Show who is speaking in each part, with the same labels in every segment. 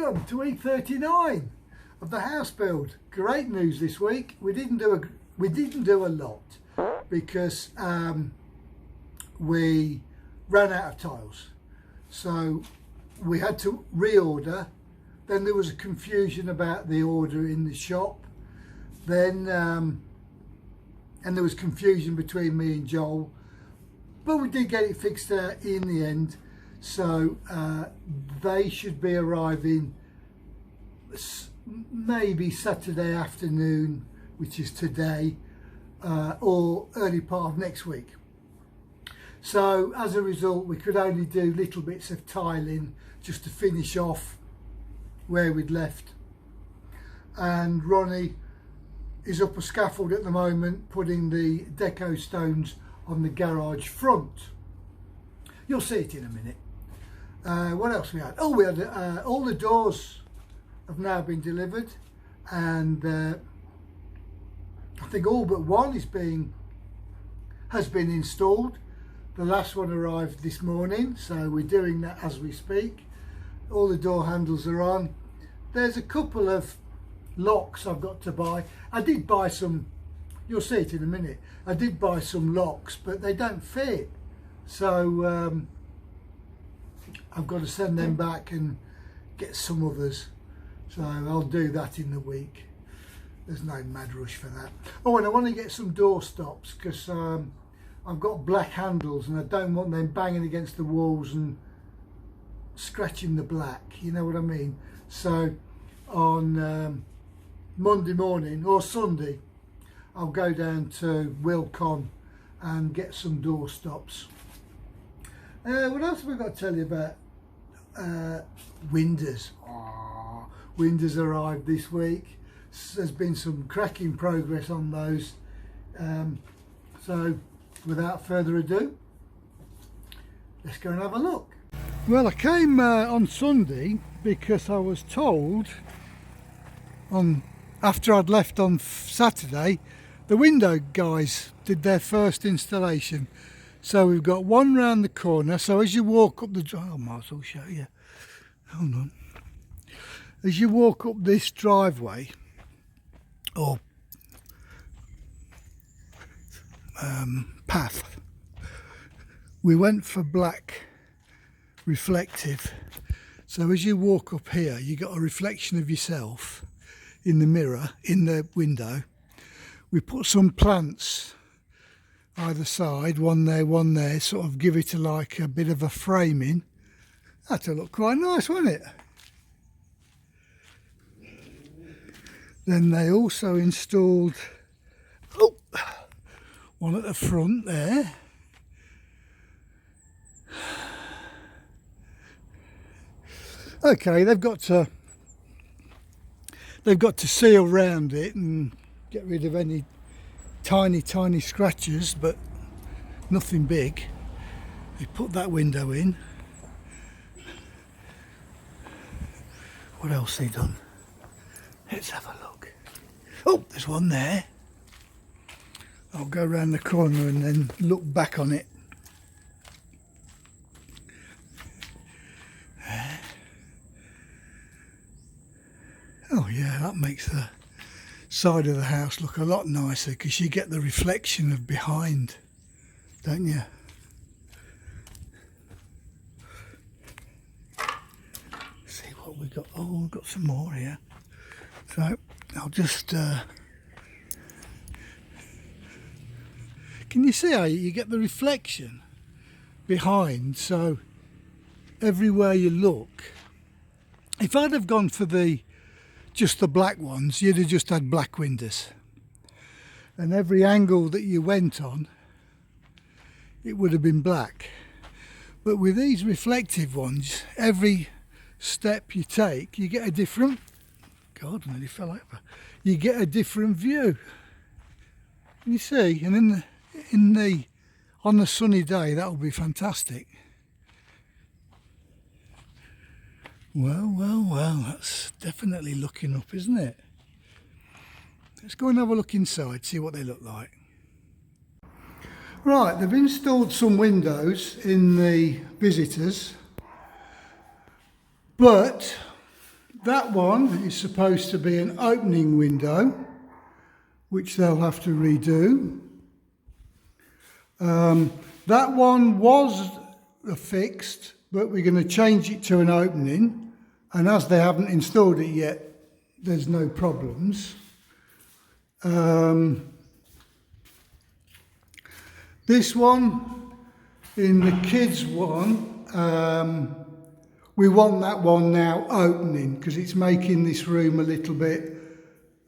Speaker 1: welcome to week 39 of the house build. Great news this week. We didn't do a lot because we ran out of tiles, so we had to reorder. Then there was a confusion about the order in the shop. Then and there was confusion between me and Joel, but we did get it fixed in the end. So they should be arriving maybe Saturday afternoon, which is today, or early part of next week. So as a result, we could only do little bits of tiling just to finish off where we'd left. And Ronnie is up a scaffold at the moment, putting the deco stones on the garage front. You'll see it in a minute. What else we had? Oh, we had all the doors have now been delivered, and I think all but one has been installed. The last one arrived this morning, so we're doing that as we speak. All the door handles are on. There's a couple of locks I've got to buy. I did buy some, you'll see it in a minute. I did buy some locks, but they don't fit. So I've got to send them back and get some others. So I'll do that in the week. There's no mad rush for that. Oh, and I want to get some door stops because I've got black handles and I don't want them banging against the walls and scratching the black, you know what I mean? So on Monday morning or Sunday, I'll go down to Wilcon and get some door stops. What else have we got to tell you about? Windows. Windows arrived this week. There's been some cracking progress on those. So without further ado, let's go and have a look. Well, I came on Sunday because I was told after I'd left on Saturday, the window guys did their first installation. So we've got one round the corner. So as you walk up the drive, I might as well show you. Hold on. As you walk up this driveway, or path, we went for black reflective. So as you walk up here, you got a reflection of yourself in the mirror, in the window. We put some plants either side, one there, sort of give it a bit of a framing. That'll look quite nice, won't it? Then they also installed one at the front there. Okay, they've got to seal round it and get rid of any tiny scratches, but nothing big. They put that window in. What else they done? Let's have a look. Oh, there's one there. I'll go around the corner and then look back on it. Oh yeah, that makes the side of the house look a lot nicer because you get the reflection of behind, don't you? See what we got. Oh, we've got some more here. So I'll just can you see how you get the reflection behind? So everywhere you look, if I'd have gone for just the black ones, you'd have just had black windows, and every angle that you went on, it would have been black. But with these reflective ones, every step you take, you get a different, God, I nearly fell over. You get a different view. You see, and on the sunny day, that will be fantastic. Well, that's definitely looking up, isn't it? Let's go and have a look inside, see what they look like. Right, they've installed some windows in the visitors, but That one is supposed to be an opening window, which they'll have to redo. That one was fixed, but we're going to change it to an opening, and as they haven't installed it yet, there's no problems. This one, in the kids one, we want that one now opening because it's making this room a little bit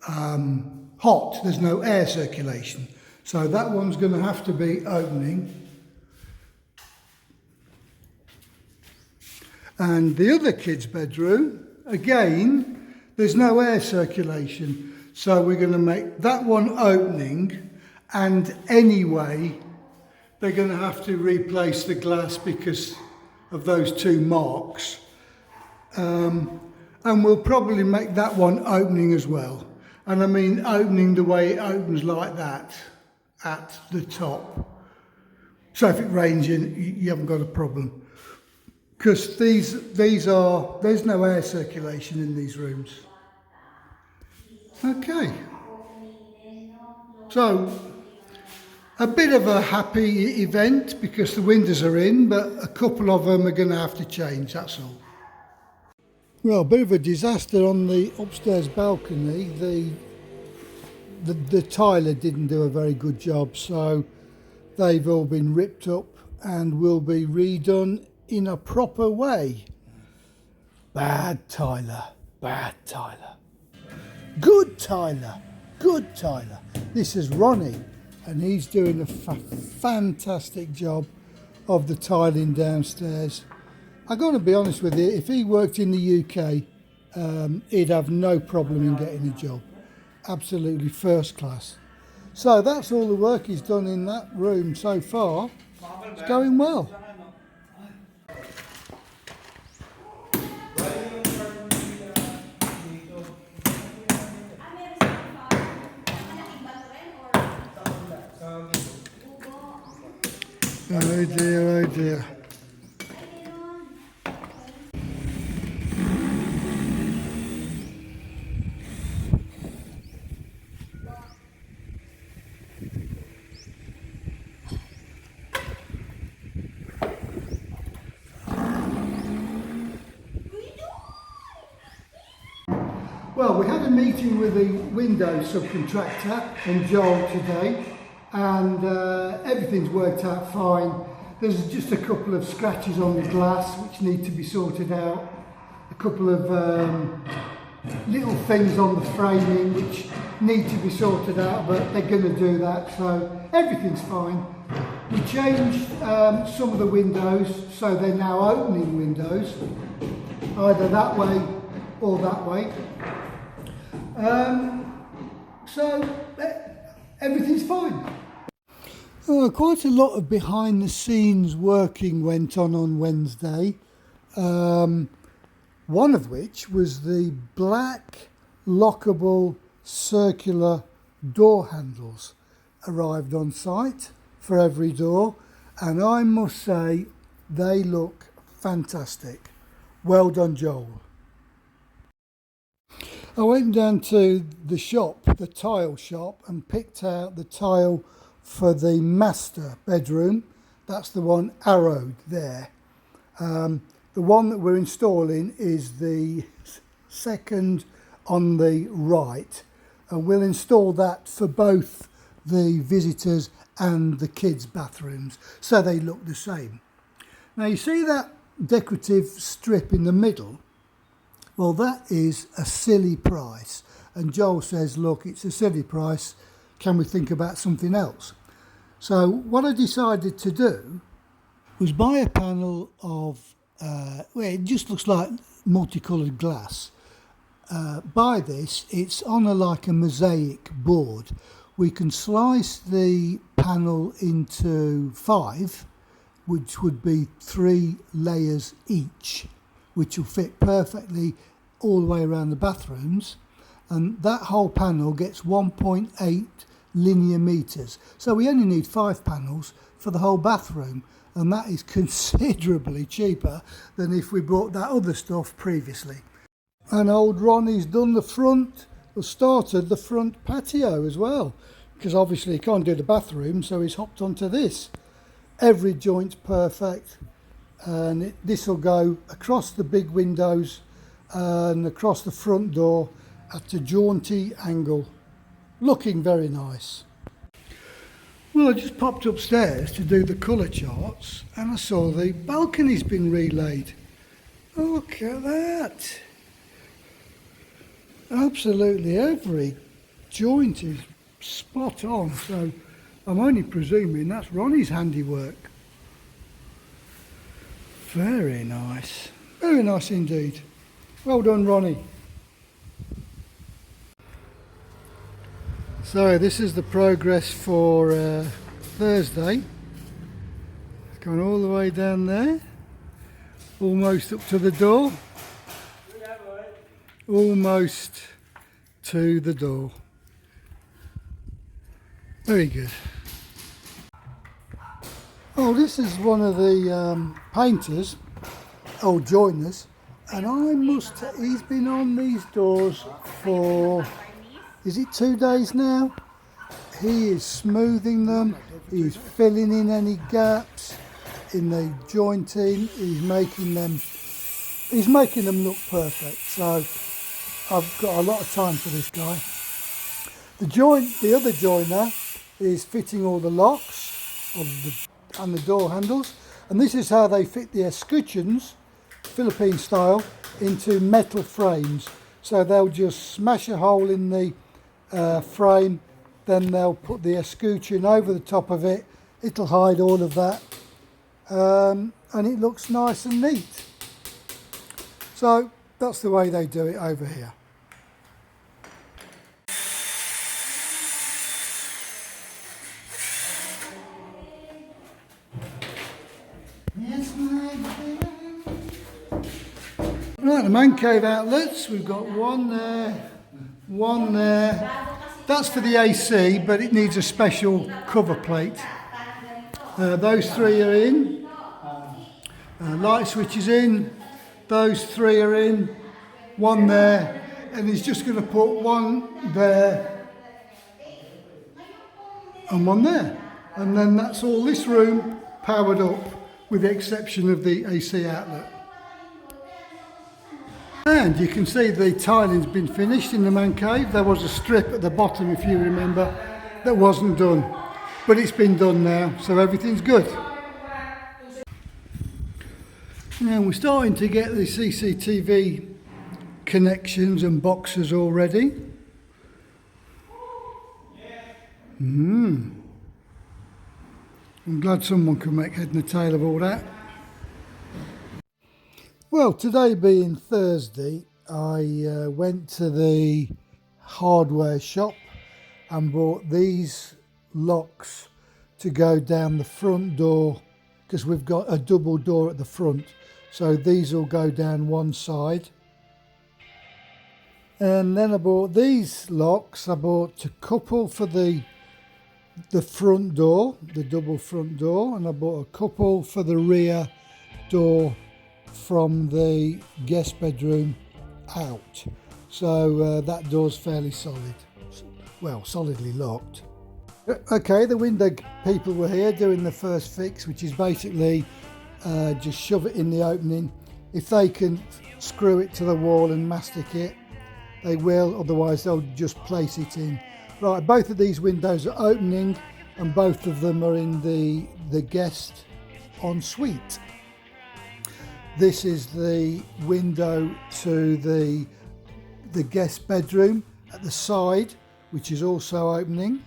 Speaker 1: hot. There's no air circulation. So that one's going to have to be opening. And the other kids' bedroom, again, there's no air circulation. So we're going to make that one opening, and anyway, they're going to have to replace the glass because of those two marks. And we'll probably make that one opening as well. And I mean opening the way it opens like that at the top. So if it rains in, you haven't got a problem. Because there's no air circulation in these rooms. Okay. So, a bit of a happy event because the windows are in, but a couple of them are going to have to change, that's all. Well, a bit of a disaster on the upstairs balcony. The tiler didn't do a very good job, so they've all been ripped up and will be redone in a proper way. Bad tiler, bad tiler. Good tiler, good tiler. This is Ronnie, and he's doing a fantastic job of the tiling downstairs. I'm going to be honest with you, if he worked in the UK, he'd have no problem in getting a job. Absolutely first class. So that's all the work he's done in that room so far. It's going well. Oh dear, oh dear. Well, we had a meeting with the window subcontractor and Joel today, and everything's worked out fine. There's just a couple of scratches on the glass which need to be sorted out, a couple of little things on the framing which need to be sorted out, but they're going to do that, so everything's fine. We changed some of the windows, so they're now opening windows, either that way or that way. So everything's fine. Quite a lot of behind the scenes working went on Wednesday, one of which was the black lockable circular door handles arrived on site for every door, and I must say they look fantastic. Well done, Joel. I went down to the shop, the tile shop, and picked out the tile for the master bedroom. That's the one arrowed there. The one that we're installing is the second on the right, and we'll install that for both the visitors and the kids' bathrooms, so they look the same. Now you see that decorative strip in the middle? Well, that is a silly price. And Joel says, look, it's a silly price. Can we think about something else? So what I decided to do was buy a panel of, well, it just looks like multicoloured glass. Buy this, it's on like a mosaic board. We can slice the panel into 5, which would be 3 layers each, which will fit perfectly all the way around the bathrooms, and that whole panel gets 1.8 linear meters. So we only need 5 panels for the whole bathroom, and that is considerably cheaper than if we bought that other stuff previously. And old Ronnie's done the front, or started the front patio as well, because obviously he can't do the bathroom, so he's hopped onto this. Every joint's perfect, and this will go across the big windows and across the front door at a jaunty angle, looking very nice. Well, I just popped upstairs to do the colour charts, and I saw the balcony's been relaid. Look at that! Absolutely every joint is spot on, so I'm only presuming that's Ronnie's handiwork. Very nice indeed. Well done, Ronnie. So this is the progress for Thursday. It's gone all the way down there, almost up to the door. Almost to the door. Very good. Oh, this is one of the painters, old joiners, and he's been on these doors for, is it 2 days now? He is smoothing them, he's filling in any gaps in the jointing, he's making them look perfect. So I've got a lot of time for this guy. The other joiner is fitting all the locks and the door handles, and this is how they fit the escutcheons, Philippine style, into metal frames. So they'll just smash a hole in the frame, then they'll put the escutcheon over the top of it. It'll hide all of that, and it looks nice and neat. So that's the way they do it over here. Right, the man cave outlets, we've got one there. That's for the AC, but it needs a special cover plate. Those three are in. Light switch is in. Those three are in. One there, and he's just going to put one there and one there. And then that's all this room powered up, with the exception of the AC outlet. And you can see the tiling's been finished in the man cave. There was a strip at the bottom, if you remember, that wasn't done, but it's been done now, so everything's good. Now we're starting to get the CCTV connections and boxes already. I'm glad someone could make head and tail of all that. Well, today being Thursday, I went to the hardware shop and bought these locks to go down the front door, because we've got a double door at the front, so these will go down one side. And then I bought these locks. I bought a couple for the front door, the double front door, and I bought a couple for the rear door from the guest bedroom out. So that door's fairly solid, well, solidly locked. Okay, the window people were here doing the first fix, which is basically just shove it in the opening. If they can screw it to the wall and mastic it, they will, otherwise they'll just place it in. Right, both of these windows are opening, and both of them are in the guest ensuite. This is the window to the guest bedroom at the side, which is also opening.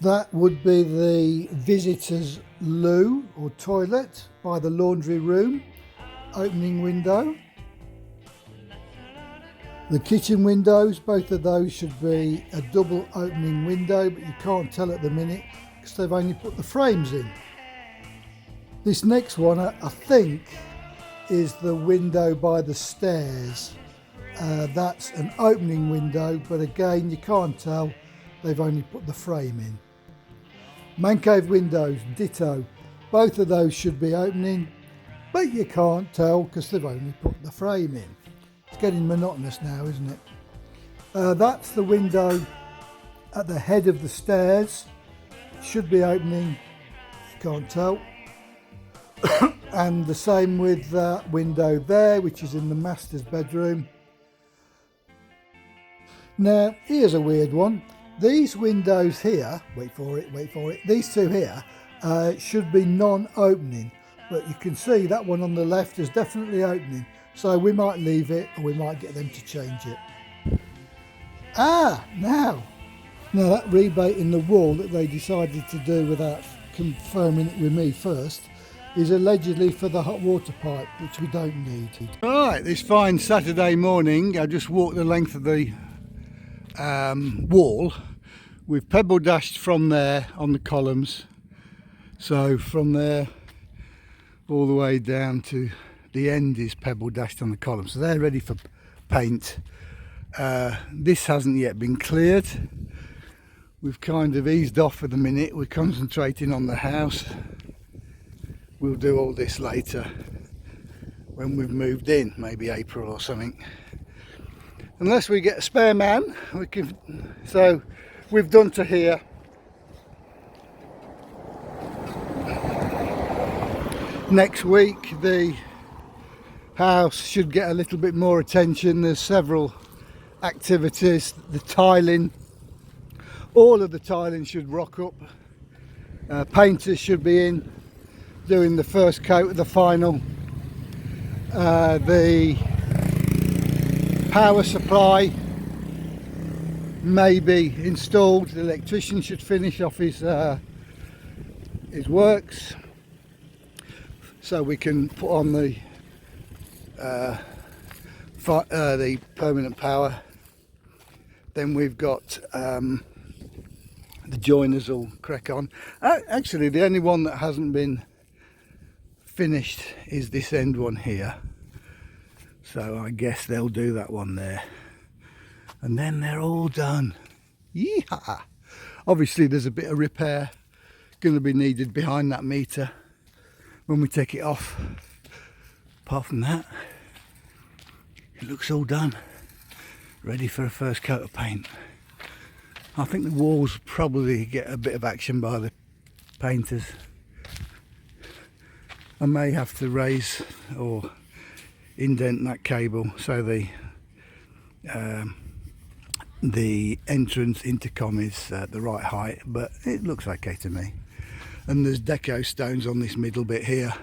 Speaker 1: That would be the visitors' loo or toilet by the laundry room, opening window. The kitchen windows, both of those should be a double opening window, but you can't tell at the minute because they've only put the frames in. This next one, I think, is the window by the stairs. That's an opening window, but again, you can't tell. They've only put the frame in. Man cave windows, ditto. Both of those should be opening. but you can't tell because they've only put the frame in. It's getting monotonous now, isn't it? That's the window at the head of the stairs. It should be opening, can't tell. And the same with that window there, which is in the master's bedroom. Now, here's a weird one. These windows here, wait for it, these two here should be non-opening, but you can see that one on the left is definitely opening, so we might leave it or we might get them to change it. Now that rebate in the wall that they decided to do without confirming it with me first is allegedly for the hot water pipe, which we don't need. Right, this fine Saturday morning, I just walked the length of the wall. We've pebble dashed from there on the columns, so from there all the way down to the end is pebble dashed on the columns, so they're ready for paint. This hasn't yet been cleared. We've kind of eased off for the minute. We're concentrating on the house. We'll do all this later when we've moved in, maybe April or something. Unless we get a spare man, we can. So we've done to here. Next week the house should get a little bit more attention. There's several activities. The tiling, all of the tiling should rock up. Painters should be in doing the first coat of the final. The power supply may be installed. The electrician should finish off his works, so we can put on the permanent power. Then we've got the joiners will crack on. Actually, the only one that hasn't been finished is this end one here, so I guess they'll do that one there, and then they're all done. Yeehaw! Obviously there's a bit of repair going to be needed behind that meter when we take it off. Apart from that, it looks all done, ready for a first coat of paint. I think the walls probably get a bit of action by the painters. I may have to raise or indent that cable so the entrance intercom is the right height, but it looks okay to me. And there's deco stones on this middle bit here.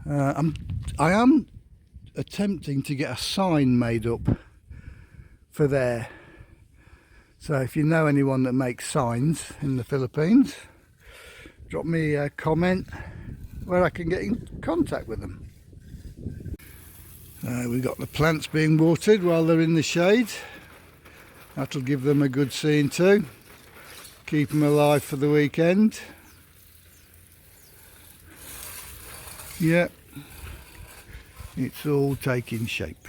Speaker 1: I am attempting to get a sign made up for there. So if you know anyone that makes signs in the Philippines, drop me a comment where I can get in contact with them. We've got the plants being watered while they're in the shade. That'll give them a good scene too. Keep them alive for the weekend. Yep, it's all taking shape.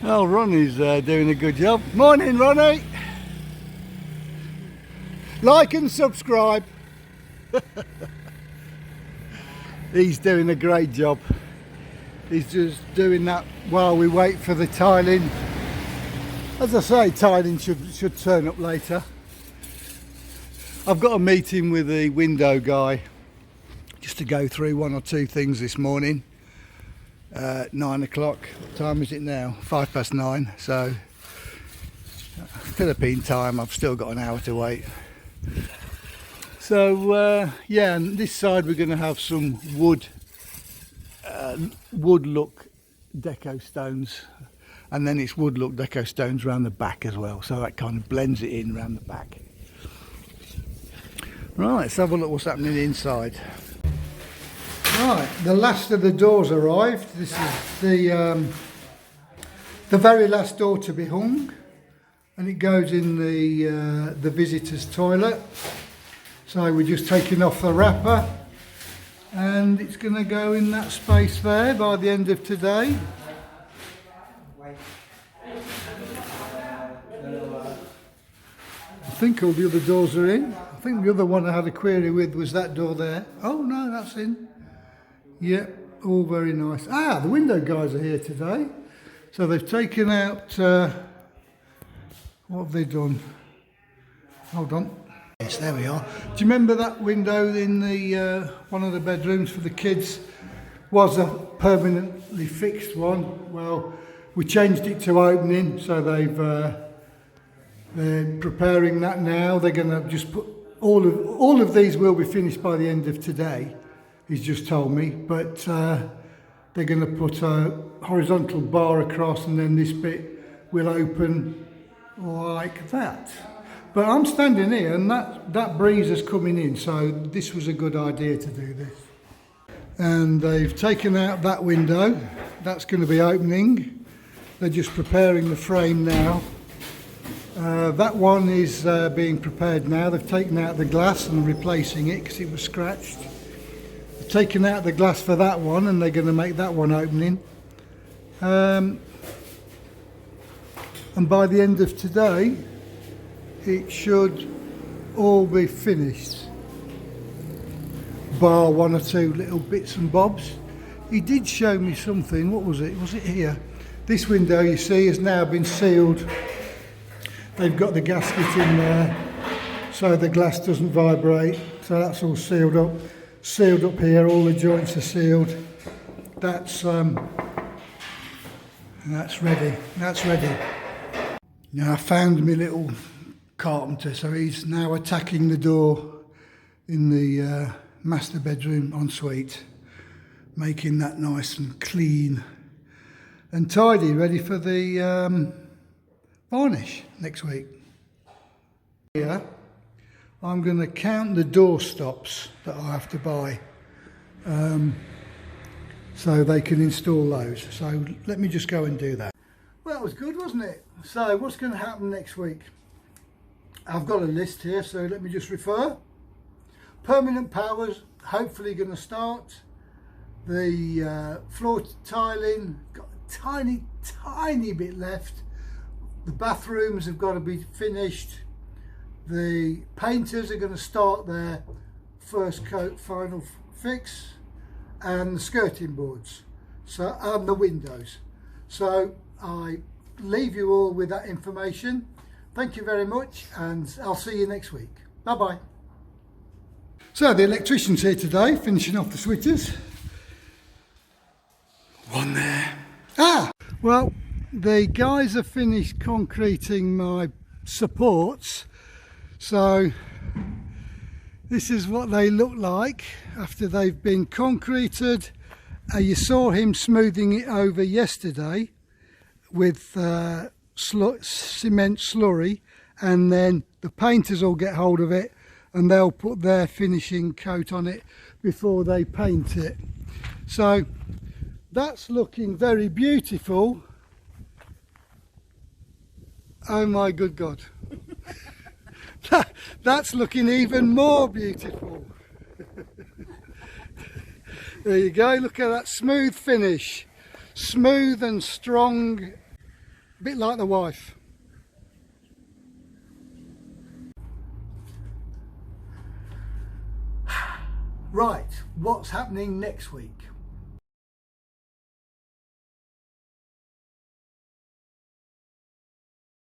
Speaker 1: Well, Ronnie's doing a good job. Morning, Ronnie! Like and subscribe. He's doing a great job. He's just doing that while we wait for the tiling. As I say, tiling should turn up later. I've got a meeting with the window guy just to go through one or two things this morning. 9 o'clock. What time is it now? 9:05. So Philippine time. I've still got an hour to wait. So yeah, and this side we're going to have some wood look deco stones, and then it's wood look deco stones around the back as well, so that kind of blends it in around the back. Right, let's have a look what's happening inside. Right, the last of the doors arrived. This is the very last door to be hung, and it goes in the visitor's toilet. So we're just taking off the wrapper, and it's going to go in that space there by the end of today. I think all the other doors are in. I I think the other one I had a query with was that door there. Oh no, that's in. Yeah, all very nice. The window guys are here today. So they've taken out, what have they done? Hold on. Yes, there we are. Do you remember that window in the one of the bedrooms for the kids? Was a permanently fixed one. Well, we changed it to opening, so they're preparing that now. They're going to just put all of these will be finished by the end of today. He's just told me, but they're going to put a horizontal bar across, and then this bit will open like that. But I'm standing here, and that breeze is coming in, so this was a good idea to do this. And they've taken out that window. That's going to be opening. They're just preparing the frame now. That one is being prepared now. They've taken out the glass and replacing it because it was scratched. They've taken out the glass for that one, and they're going to make that one opening. And by the end of today, it should all be finished. Bar one or two little bits and bobs. He did show me something. What was it? Was it here? This window, you see, has now been sealed. They've got the gasket in there so the glass doesn't vibrate. So that's all sealed up. Sealed up here, all the joints are sealed. That's ready. That's ready. Now I found my little carpenter, so he's now attacking the door in the master bedroom ensuite, making that nice and clean and tidy, ready for the varnish next week. Here, I'm going to count the door stops that I have to buy so they can install those. So let me just go and do that. Well, that was good, wasn't it? So what's going to happen next week? I've got a list here, so let me just refer. Permanent powers, hopefully going to start. The floor tiling, got a tiny bit left. The bathrooms have got to be finished. The painters are going to start their first coat final fix, and the skirting boards, so and the windows. So I leave you all with that information. Thank you very much, and I'll see you next week. Bye bye. So the electrician's here today, finishing off the switches. One there. Well, the guys have finished concreting my supports, so this is what they look like after they've been concreted. You saw him smoothing it over yesterday with cement slurry, and then the painters will get hold of it and they'll put their finishing coat on it before they paint it. So that's looking very beautiful. Oh my good God. That's looking even more beautiful. There you go, look at that smooth finish. Smooth and strong, a bit like the wife. Right, what's happening next week?